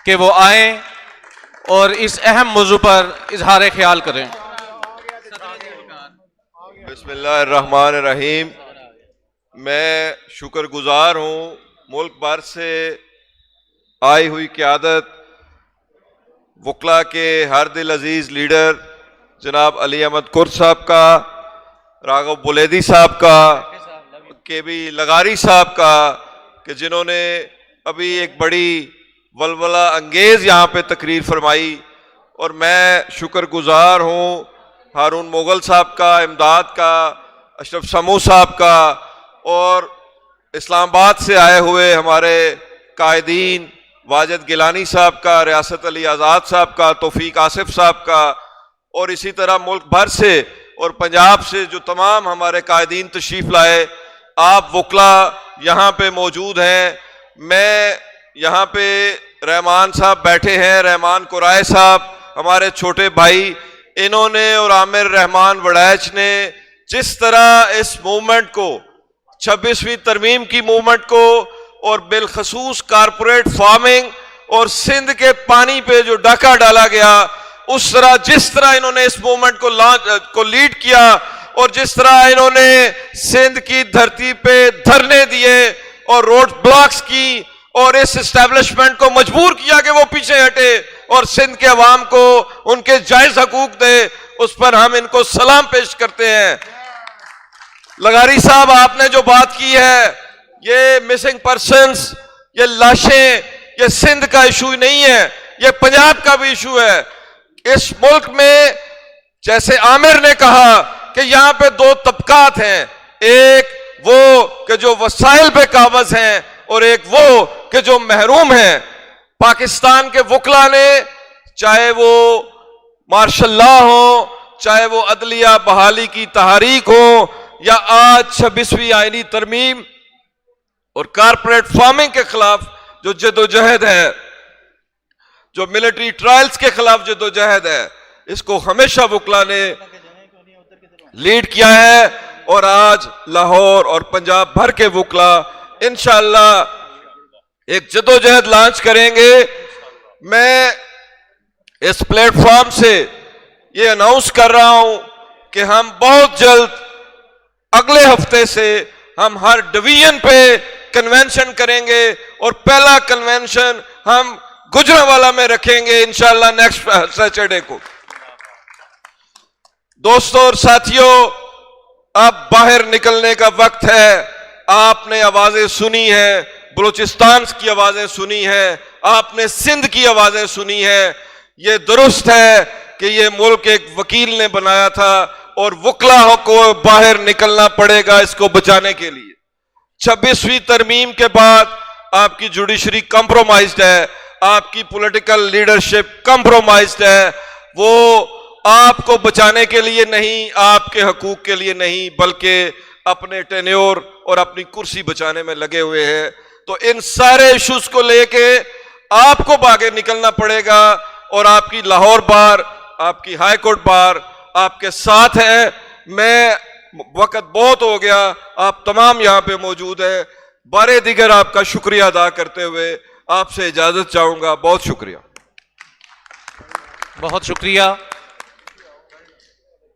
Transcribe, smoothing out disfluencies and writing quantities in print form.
कि वो आए और इस अहम मौजू पर इजहार ख्याल करें। बिस्मिल्लाहिर्रहमानिर्रहीम। मैं शुक्रगुजार हूँ मुल्क भर से आई हुई क़यादत, वकला के हर दिल अजीज़ लीडर जनाब अली अहमद कुर्द साहब का, राघव बुलेदी साहब का, के भी लगारी साहब का, कि जिन्होंने अभी एक बड़ी वलवला अंगेज़ यहाँ पे तकरीर फरमाई। और मैं शुक्रगुजार हूँ हारून मोगल साहब का, इमदाद का, अशरफ समू साहब का, और इस्लामाबाद से आए हुए हमारे कायदीन वाजिद गिलानी साहब का, रियासत अली आज़ाद साहब का, तौफीक आसिफ साहब का, और इसी तरह मुल्क भर से और पंजाब से जो तमाम हमारे कायदीन तशरीफ़ लाए। आप वकला यहाँ पे मौजूद हैं। मैं यहाँ पे रहमान साहब बैठे हैं, रहमान कुराए साहब हमारे छोटे भाई, इन्होंने और आमिर रहमान वड़ैच ने जिस तरह इस मूवमेंट को, 26वीं तरमीम की मूवमेंट को, और बिलखसूस कारपोरेट फार्मिंग और सिंध के पानी पे जो डाका डाला गया, उस तरह जिस तरह इन्होंने इस मूवमेंट को लीड किया, और जिस तरह इन्होंने सिंध की धरती पे धरने दिए और रोड ब्लॉक्स की, और इस एस्टेब्लिशमेंट को मजबूर किया कि वो पीछे हटे और सिंध के अवाम को उनके जायज हकूक दे, उस पर हम इनको सलाम पेश करते हैं। लगारी साहब, आपने जो बात की है, ये मिसिंग पर्सन्स, ये लाशें, ये सिंध का इशू नहीं है, ये पंजाब का भी इशू है। इस मुल्क में जैसे आमिर ने कहा कि यहां पे दो तबकात हैं, एक वो कि जो वसाइल पे काबज हैं और एक वो कि जो महरूम हैं। पाकिस्तान के वकला ने, चाहे वो मार्शल लॉ हो, चाहे वो अदलिया बहाली की तहरीक हो, या आज 26वीं आईनी तरमीम और कारपोरेट फार्मिंग के खिलाफ जो जदोजहद है, जो मिलिट्री ट्रायल्स के खिलाफ जदोजहद है, इसको हमेशा वकला ने लीड किया है। और आज लाहौर और पंजाब भर के वकला इंशाअल्लाह एक जदोजहद लॉन्च करेंगे। मैं इस प्लेटफॉर्म से ये अनाउंस कर रहा हूं कि हम बहुत जल्द अगले हफ्ते से हम हर डिवीजन पे कन्वेंशन करेंगे, और पहला कन्वेंशन हम गुजरांवाला में रखेंगे इंशाअल्लाह नेक्स्ट सैटरडे को। दोस्तों और साथियों, अब बाहर निकलने का वक्त है। आपने आवाजें सुनी है, बलूचिस्तान की आवाजें सुनी है, आपने सिंध की आवाजें सुनी है। ये दुरुस्त है कि ये मुल्क एक वकील ने बनाया था और वकला को बाहर निकलना पड़ेगा इसको बचाने के लिए। 26वीं तरमीम के बाद आपकी जुडिशरी कंप्रोमाइज्ड है, आपकी पॉलिटिकल लीडरशिप कंप्रोमाइज्ड है। वो आपको बचाने के लिए नहीं, आपके हकूक के लिए नहीं, बल्कि अपने टेन्योर और अपनी कुर्सी बचाने में लगे हुए हैं। तो इन सारे इश्यूज को लेके आपको आगे निकलना पड़ेगा, और आपकी लाहौर बार, आपकी हाई कोर्ट बार आपके साथ है। मैं, वक्त बहुत हो गया, आप तमाम यहां पे मौजूद है। बारे दिगर आपका शुक्रिया अदा करते हुए आपसे इजाजत चाहूंगा। बहुत शुक्रिया। बहुत शुक्रिया।